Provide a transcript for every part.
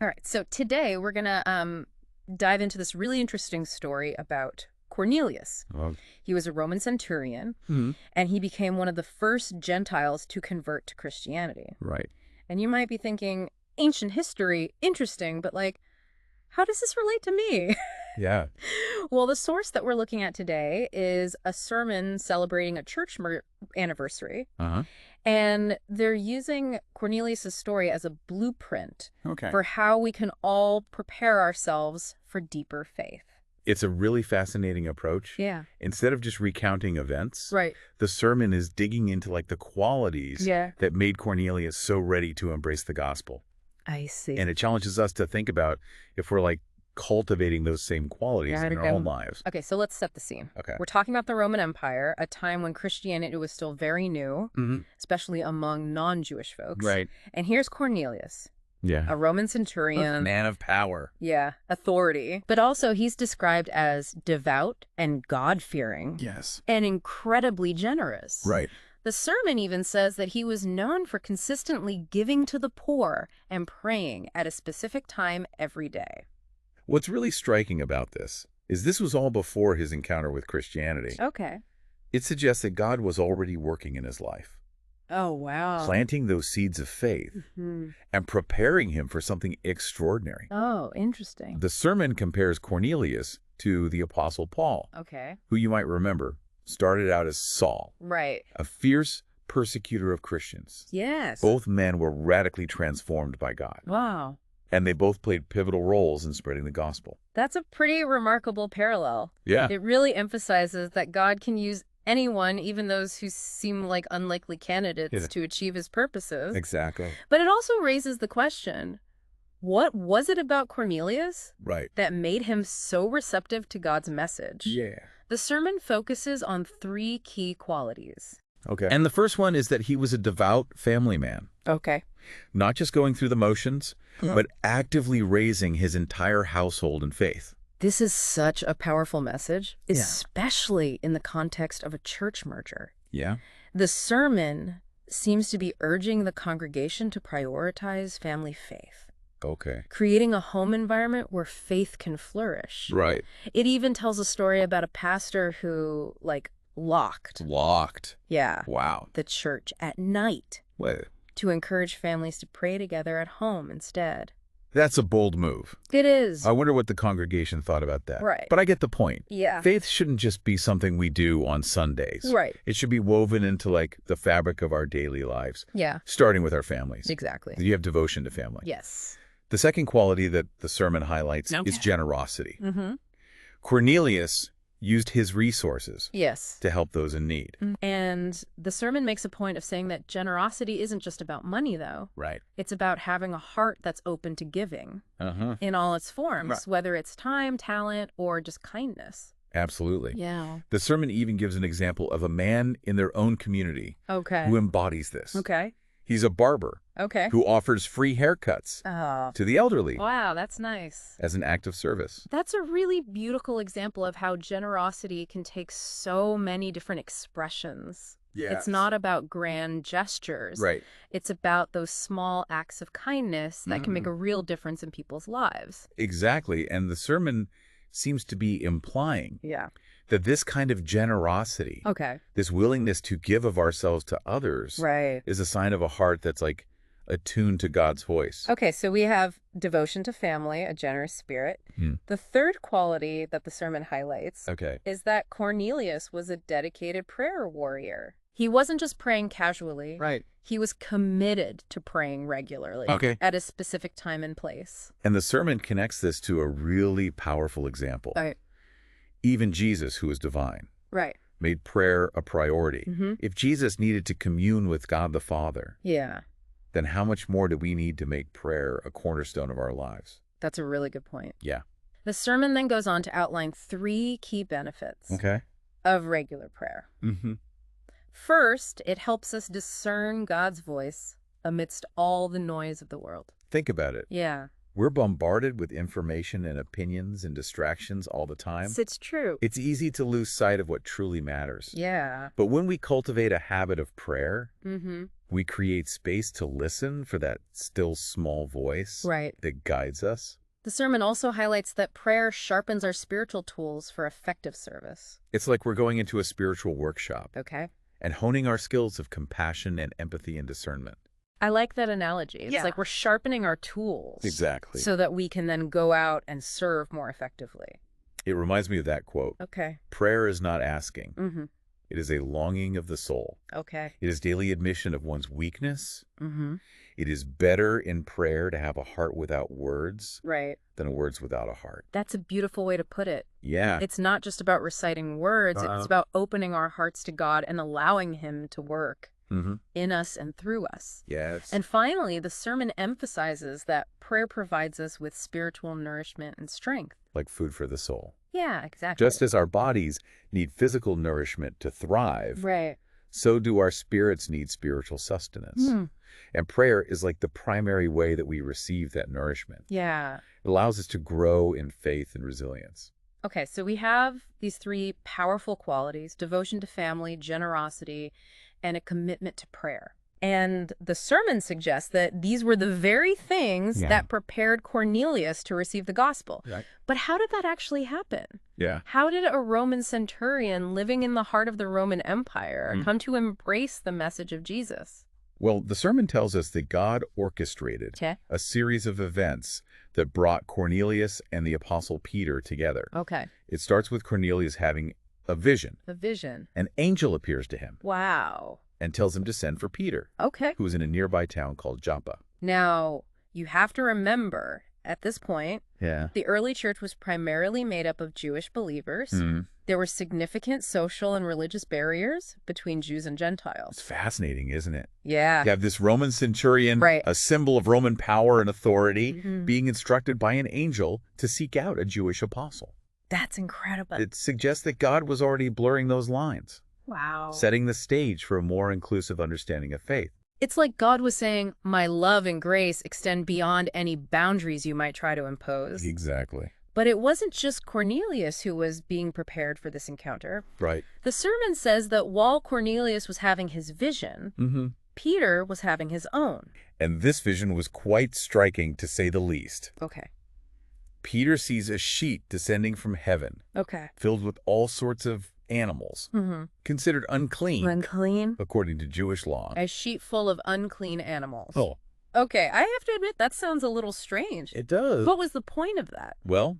All right, so today we're going to dive into this really interesting story about Cornelius. Well, He was a Roman centurion, mhm. and he became one of the first Gentiles to convert to Christianity. Right. And you might be thinking, ancient history, interesting, but like, how does this relate to me? Yeah. Well, the source that we're looking at today is a sermon celebrating a church anniversary. Uh-huh. And they're using Cornelius' story as a blueprint Okay. for how we can all prepare ourselves for deeper faith. It's a really fascinating approach. Yeah. Instead of just recounting events, Right. the sermon is digging into like the qualities Yeah. that made Cornelius so ready to embrace the gospel. I see. And it challenges us to think about if we're like cultivating those same qualities in our own lives. Okay, so let's set the scene. Okay. We're talking about the Roman Empire, a time when Christianity was still very new, Mm-hmm. especially among non-Jewish folks. Right. And here's Cornelius, Yeah. a Roman centurion. Man of power. Yeah, authority. But also he's described as devout and God-fearing Yes. and incredibly generous. Right. The sermon even says that he was known for consistently giving to the poor and praying at a specific time every day. What's really striking about this is this was all before his encounter with Christianity. Okay. It suggests that God was already working in his life, Oh, wow. planting those seeds of faith Hmm. and preparing him for something extraordinary. Oh, interesting. The sermon compares Cornelius to the Apostle Paul, Okay. who you might remember started out as Saul, Right. a fierce persecutor of Christians. Yes. Both men were radically transformed by God, Wow. and they both played pivotal roles in spreading the gospel. That's a pretty remarkable parallel. Yeah. It really emphasizes that God can use anyone, even those who seem like unlikely candidates, Yeah. to achieve his purposes. Exactly. But it also raises the question, what was it about Cornelius Right. that made him so receptive to God's message? Yeah. The sermon focuses on 3 key qualities. Okay. And the first one is that he was a devout family man, Okay. not just going through the motions, Yeah. but actively raising his entire household in faith. This is such a powerful message, Yeah. especially in the context of a church merger. Yeah. The sermon seems to be urging the congregation to prioritize family faith, Okay. creating a home environment where faith can flourish. Right. It even tells a story about a pastor who, locked Locked. Wow. the church at night Well, to encourage families to pray together at home instead. that's a bold move. It is. I wonder what the congregation thought about that. Right. But I get the point. Yeah. Faith shouldn't just be something we do on Sundays. Right. It should be woven into the fabric of our daily lives, Yeah, starting with our families. exactly. You have devotion to family. Yes. The second quality that the sermon highlights Okay. is generosity. Mm-hmm. Cornelius used his resources Yes. to help those in need. And the sermon makes a point of saying that generosity isn't just about money, though. Right. It's about having a heart that's open to giving Uh-huh. in all its forms, Right. whether it's time, talent, or just kindness. Absolutely. Yeah. The sermon even gives an example of a man in their own community Okay. who embodies this. Okay. He's a barber Okay. who offers free haircuts Oh. to the elderly Wow, that's nice. as an act of service. That's a really beautiful example of how generosity can take so many different expressions. It's not about grand gestures. Right. It's about those small acts of kindness that can make a real difference in people's lives. Exactly. And the sermon seems to be implying Yeah. that this kind of generosity, Okay. this willingness to give of ourselves to others, Right. is a sign of a heart that's attuned to God's voice. Okay, so we have devotion to family, a generous spirit. The third quality that the sermon highlights Okay. is that Cornelius was a dedicated prayer warrior. He wasn't just praying casually. Right. He was committed to praying regularly Okay. at a specific time and place. And the sermon connects this to a really powerful example. Right. Even Jesus, who is divine, Right. made prayer a priority. Mm-hmm. If Jesus needed to commune with God the Father, Yeah, then how much more do we need to make prayer a cornerstone of our lives? that's a really good point. Yeah. The sermon then goes on to outline 3 key benefits Okay. of regular prayer. Mm-hmm. First, it helps us discern God's voice amidst all the noise of the world. Think about it. Yeah. We're bombarded with information and opinions and distractions all the time. It's true. It's easy to lose sight of what truly matters. Yeah. But when we cultivate a habit of prayer, Mm-hmm. We create space to listen for that still small voice that guides us. The sermon also highlights that prayer sharpens our spiritual tools for effective service. It's like we're going into a spiritual workshop. Okay. And honing our skills of compassion and empathy and discernment. I like that analogy. It's like we're sharpening our tools. Exactly. So that we can then go out and serve more effectively. It reminds me of that quote. Okay. Prayer is not asking. Mm-hmm. It is a longing of the soul. Okay. It is daily admission of one's weakness. Mm-hmm. It is better in prayer to have a heart without words than words without a heart. That's a beautiful way to put it. Yeah. It's not just about reciting words. It's about opening our hearts to God and allowing him to work in us and through us. Yes. And finally, the sermon emphasizes that prayer provides us with spiritual nourishment and strength. Like food for the soul. Yeah, exactly. Just as our bodies need physical nourishment to thrive, so do our spirits need spiritual sustenance. And prayer is like the primary way that we receive that nourishment. Yeah. It allows us to grow in faith and resilience. Okay, so we have these three powerful qualities: devotion to family, generosity, and a commitment to prayer. And the sermon suggests that these were the very things that prepared Cornelius to receive the gospel. Right. But how did that actually happen? Yeah. How did a Roman centurion living in the heart of the Roman Empire come to embrace the message of Jesus? Well, the sermon tells us that God orchestrated a series of events that brought Cornelius and the Apostle Peter together. Okay. It starts with Cornelius having a vision. A vision. An angel appears to him. Wow. And tells him to send for Peter. Okay. Who was in a nearby town called Joppa. Now, you have to remember, at this point, the early church was primarily made up of Jewish believers. There were significant social and religious barriers between Jews and Gentiles. It's fascinating, isn't it? Yeah. You have this Roman centurion, a symbol of Roman power and authority, being instructed by an angel to seek out a Jewish apostle. That's incredible. It suggests that God was already blurring those lines. Wow. Setting the stage for a more inclusive understanding of faith. It's like God was saying, my love and grace extend beyond any boundaries you might try to impose. Exactly. But it wasn't just Cornelius who was being prepared for this encounter. Right. The sermon says that while Cornelius was having his vision, Peter was having his own. And this vision was quite striking, to say the least. Okay. Peter sees a sheet descending from heaven. Okay. Filled with all sorts of animals, considered unclean. Unclean? According to Jewish law. A sheet full of unclean animals. Oh. Okay, I have to admit, that sounds a little strange. It does. What was the point of that? Well,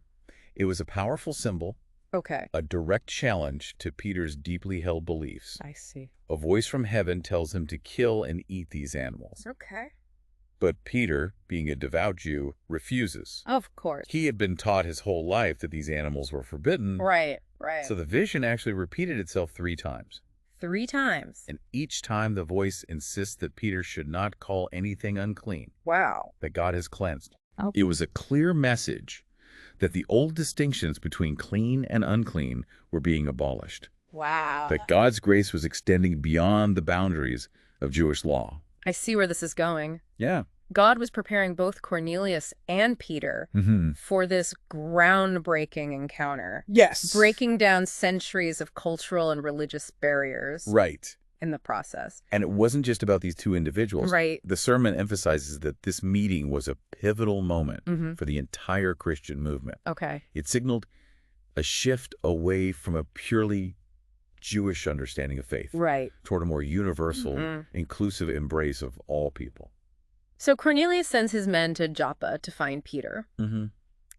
it was a powerful symbol. Okay. A direct challenge to Peter's deeply held beliefs. I see. A voice from heaven tells him to kill and eat these animals. Okay. But Peter, being a devout Jew, refuses. Of course. He had been taught his whole life that these animals were forbidden. Right, right. So the vision actually repeated itself 3 times. 3 times? And each time the voice insists that Peter should not call anything unclean. Wow. That God has cleansed. Oh. It was a clear message that the old distinctions between clean and unclean were being abolished. Wow. That God's grace was extending beyond the boundaries of Jewish law. I see where this is going. Yeah. God was preparing both Cornelius and Peter for this groundbreaking encounter. Yes. Breaking down centuries of cultural and religious barriers. Right. In the process. And it wasn't just about these 2 individuals. Right. The sermon emphasizes that this meeting was a pivotal moment for the entire Christian movement. Okay. It signaled a shift away from a purely Jewish understanding of faith. Right. Toward a more universal, inclusive embrace of all people. So Cornelius sends his men to Joppa to find Peter.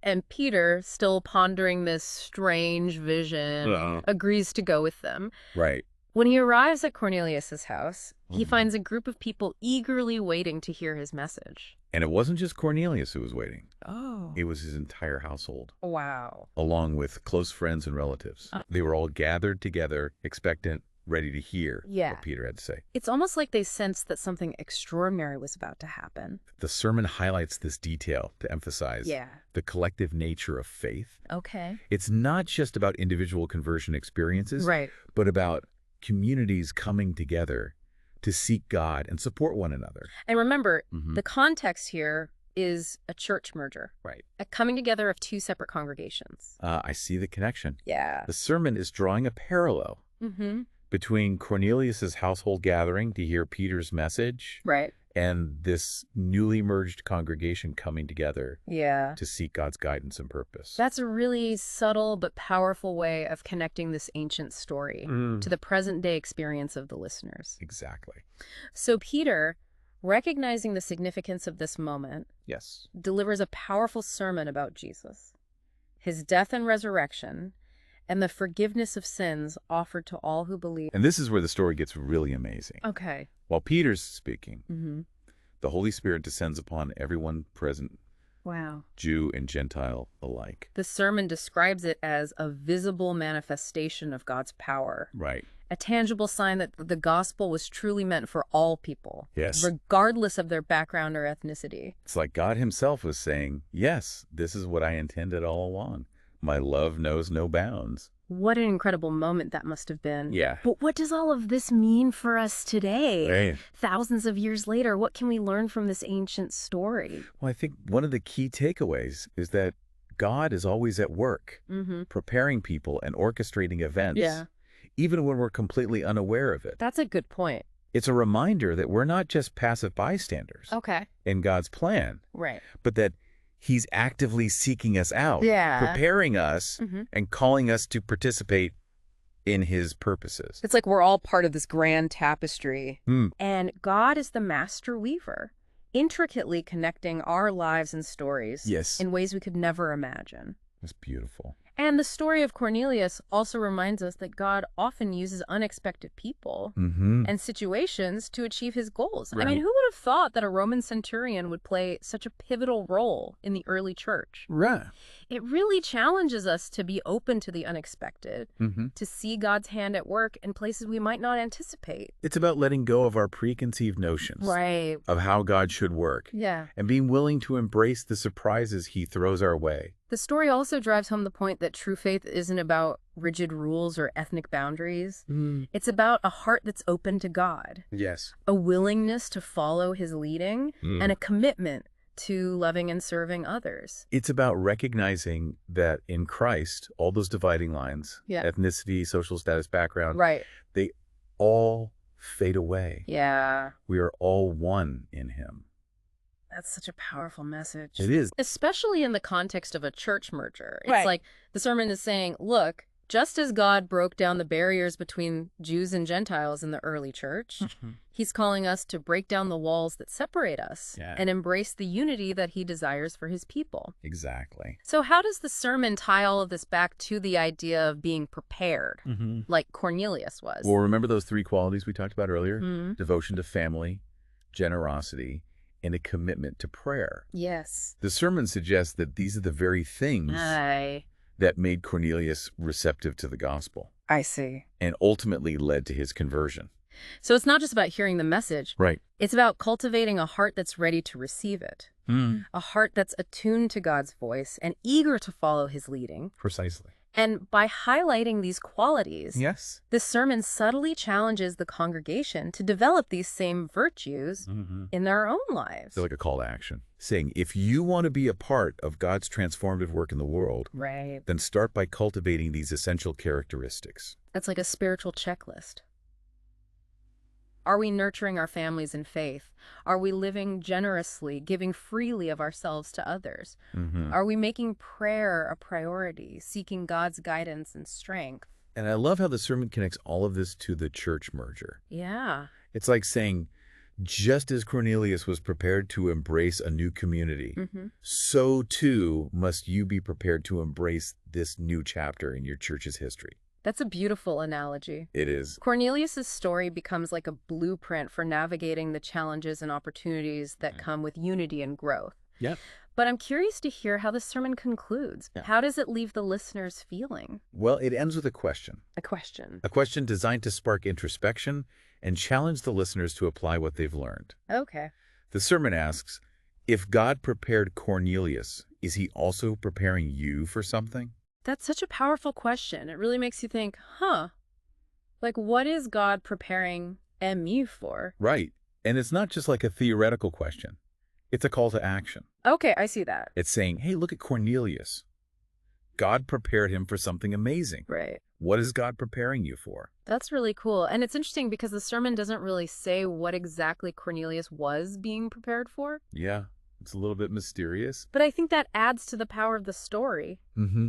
And Peter, still pondering this strange vision, agrees to go with them. Right. When he arrives at Cornelius's house, he finds a group of people eagerly waiting to hear his message. And it wasn't just Cornelius who was waiting. Oh. It was his entire household. Wow. Along with close friends and relatives. They were all gathered together, expectant, ready to hear what Peter had to say. It's almost like they sensed that something extraordinary was about to happen. The sermon highlights this detail to emphasize the collective nature of faith. Okay. It's not just about individual conversion experiences, but about communities coming together to seek God and support one another. And remember, the context here is a church merger. Right. A coming together of 2 separate congregations. I see the connection. Yeah. The sermon is drawing a parallel between Cornelius's household gathering to hear Peter's message and this newly merged congregation coming together to seek God's guidance and purpose. That's a really subtle but powerful way of connecting this ancient story to the present-day experience of the listeners. Exactly. So Peter, recognizing the significance of this moment, delivers a powerful sermon about Jesus, his death and resurrection, and the forgiveness of sins offered to all who believe. And this is where the story gets really amazing. Okay. While Peter's speaking, the Holy Spirit descends upon everyone present, Jew and Gentile alike. The sermon describes it as a visible manifestation of God's power. Right. A tangible sign that the gospel was truly meant for all people, yes, regardless of their background or ethnicity. It's like God himself was saying, yes, this is what I intended all along. My love knows no bounds. What an incredible moment that must have been. Yeah. But what does all of this mean for us today? Thousands of years later, what can we learn from this ancient story? Well, I think one of the key takeaways is that God is always at work, preparing people and orchestrating events, even when we're completely unaware of it. That's a good point. It's a reminder that we're not just passive bystanders in God's plan, but that he's actively seeking us out, preparing us, and calling us to participate in his purposes. It's like we're all part of this grand tapestry. And God is the master weaver, intricately connecting our lives and stories in ways we could never imagine. It's beautiful. And the story of Cornelius also reminds us that God often uses unexpected people and situations to achieve his goals. I mean, who would have thought that a Roman centurion would play such a pivotal role in the early church? It really challenges us to be open to the unexpected, to see God's hand at work in places we might not anticipate. It's about letting go of our preconceived notions of how God should work and being willing to embrace the surprises he throws our way. The story also drives home the point that true faith isn't about rigid rules or ethnic boundaries. It's about a heart that's open to God. A willingness to follow his leading and a commitment to loving and serving others. It's about recognizing that in Christ, all those dividing lines, ethnicity, social status, background, they all fade away. We are all one in him. That's such a powerful message. It is. Especially in the context of a church merger. It's like the sermon is saying, look, just as God broke down the barriers between Jews and Gentiles in the early church, he's calling us to break down the walls that separate us and embrace the unity that he desires for his people. Exactly. So how does the sermon tie all of this back to the idea of being prepared, like Cornelius was? Well, remember those three qualities we talked about earlier? Devotion to family, generosity, and a commitment to prayer. The sermon suggests that these are the very things that made Cornelius receptive to the gospel. I see. And ultimately led to his conversion. So it's not just about hearing the message. It's about cultivating a heart that's ready to receive it. A heart that's attuned to God's voice and eager to follow his leading. Precisely. And by highlighting these qualities, this sermon subtly challenges the congregation to develop these same virtues in their own lives. They're like a call to action, saying, if you want to be a part of God's transformative work in the world, then start by cultivating these essential characteristics. That's like a spiritual checklist. Are we nurturing our families in faith? Are we living generously, giving freely of ourselves to others? Are we making prayer a priority, seeking God's guidance and strength? And I love how the sermon connects all of this to the church merger. It's like saying, just as Cornelius was prepared to embrace a new community, so too must you be prepared to embrace this new chapter in your church's history. That's a beautiful analogy. It is. Cornelius's story becomes like a blueprint for navigating the challenges and opportunities that come with unity and growth. But I'm curious to hear how the sermon concludes. How does it leave the listeners feeling? Well, it ends with a question. A question. A question designed to spark introspection and challenge the listeners to apply what they've learned. The sermon asks, if God prepared Cornelius, is he also preparing you for something? That's such a powerful question. It really makes you think, like, what is God preparing me for? And it's not just like a theoretical question. It's a call to action. Okay, I see that. It's saying, hey, look at Cornelius. God prepared him for something amazing. Right. What is God preparing you for? That's really cool. And it's interesting because the sermon doesn't really say what exactly Cornelius was being prepared for. Yeah, it's a little bit mysterious. But I think that adds to the power of the story.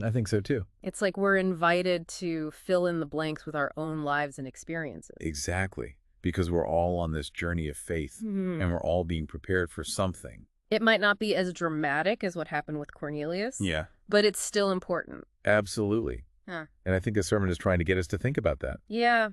I think so too. It's like we're invited to fill in the blanks with our own lives and experiences. Exactly. Because we're all on this journey of faith and we're all being prepared for something. It might not be as dramatic as what happened with Cornelius. Yeah. But it's still important. Absolutely. Huh. And I think the sermon is trying to get us to think about that. Yeah.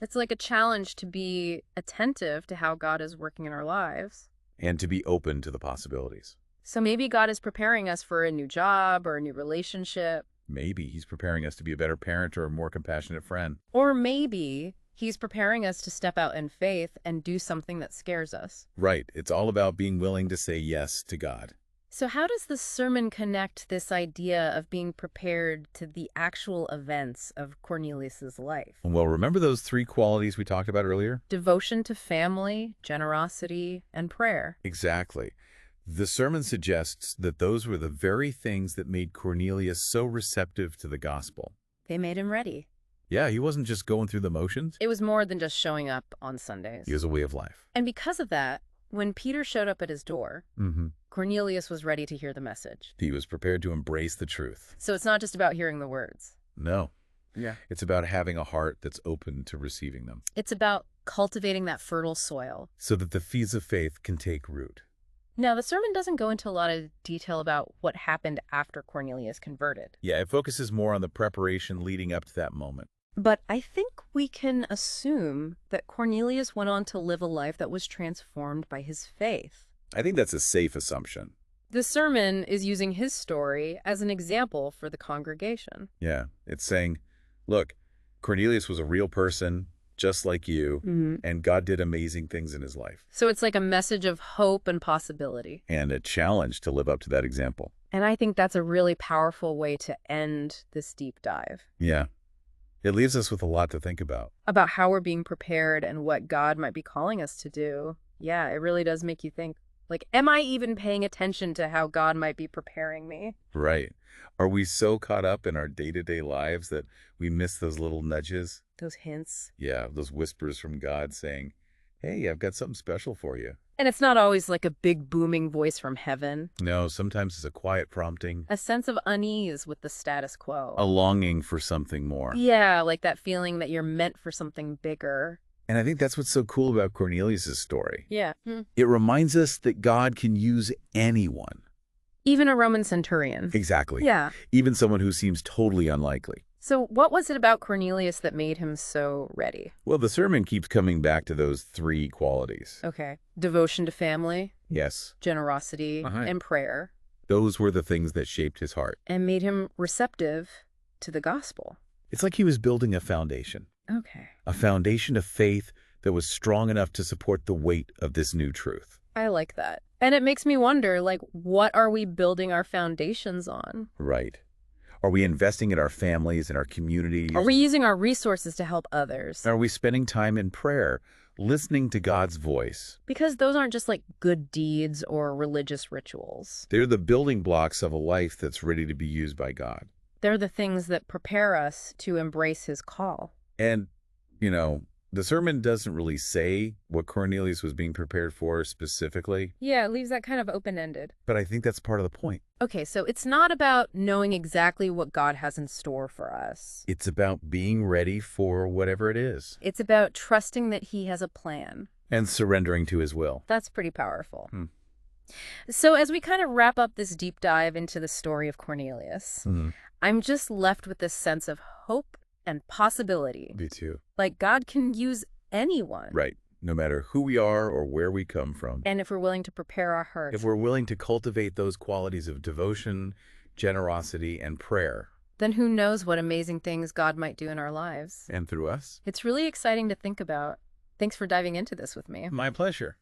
It's like a challenge to be attentive to how God is working in our lives. And to be open to the possibilities. So maybe God is preparing us for a new job or a new relationship. Maybe he's preparing us to be a better parent or a more compassionate friend. Or maybe he's preparing us to step out in faith and do something that scares us. Right. It's all about being willing to say yes to God. So how does the sermon connect this idea of being prepared to the actual events of Cornelius's life? Well, remember those 3 qualities we talked about earlier? Devotion to family, generosity, and prayer. Exactly. The sermon suggests that those were the very things that made Cornelius so receptive to the gospel. They made him ready. Yeah, he wasn't just going through the motions. It was more than just showing up on Sundays. He was a way of life. And because of that, when Peter showed up at his door, Cornelius was ready to hear the message. He was prepared to embrace the truth. So it's not just about hearing the words. No. Yeah. It's about having a heart that's open to receiving them. It's about cultivating that fertile soil. So that the seeds of faith can take root. Now, the sermon doesn't go into a lot of detail about what happened after Cornelius converted. Yeah, it focuses more on the preparation leading up to that moment. But I think we can assume that Cornelius went on to live a life that was transformed by his faith. I think that's a safe assumption. The sermon is using his story as an example for the congregation. Yeah, it's saying, look, Cornelius was a real person, just like you, and God did amazing things in his life. So it's like a message of hope and possibility. And a challenge to live up to that example. And I think that's a really powerful way to end this deep dive. Yeah. It leaves us with a lot to think about. About how we're being prepared and what God might be calling us to do. Yeah, it really does make you think, like, am I even paying attention to how God might be preparing me? Right. Are we so caught up in our day-to-day lives that we miss those little nudges? Those hints. Yeah, those whispers from God saying, hey, I've got something special for you. And it's not always like a big booming voice from heaven. No, sometimes it's a quiet prompting. A sense of unease with the status quo. A longing for something more. Yeah, like that feeling that you're meant for something bigger. And I think that's what's so cool about Cornelius' story. Yeah. It reminds us that God can use anyone. Even a Roman centurion. Exactly. Yeah. Even someone who seems totally unlikely. So what was it about Cornelius that made him so ready? Well, the sermon keeps coming back to those 3 qualities. Okay. Devotion to family. Yes. Generosity and prayer. Those were the things that shaped his heart. And made him receptive to the gospel. It's like he was building a foundation. Okay. A foundation of faith that was strong enough to support the weight of this new truth. I like that. And it makes me wonder, like, what are we building our foundations on? Right. Are we investing in our families and our communities? Are we using our resources to help others? Are we spending time in prayer, listening to God's voice? Because those aren't just like good deeds or religious rituals. They're the building blocks of a life that's ready to be used by God. They're the things that prepare us to embrace his call. And, you know, the sermon doesn't really say what Cornelius was being prepared for specifically. Yeah, it leaves that kind of open-ended. But I think that's part of the point. Okay, so it's not about knowing exactly what God has in store for us. It's about being ready for whatever it is. It's about trusting that he has a plan. And surrendering to his will. That's pretty powerful. So as we kind of wrap up this deep dive into the story of Cornelius, I'm just left with this sense of hope and possibility. Me too. Like God can use anyone. Right. No matter who we are or where we come from. And if we're willing to prepare our hearts. If we're willing to cultivate those qualities of devotion, generosity, and prayer. Then who knows what amazing things God might do in our lives. And through us. It's really exciting to think about. Thanks for diving into this with me. My pleasure.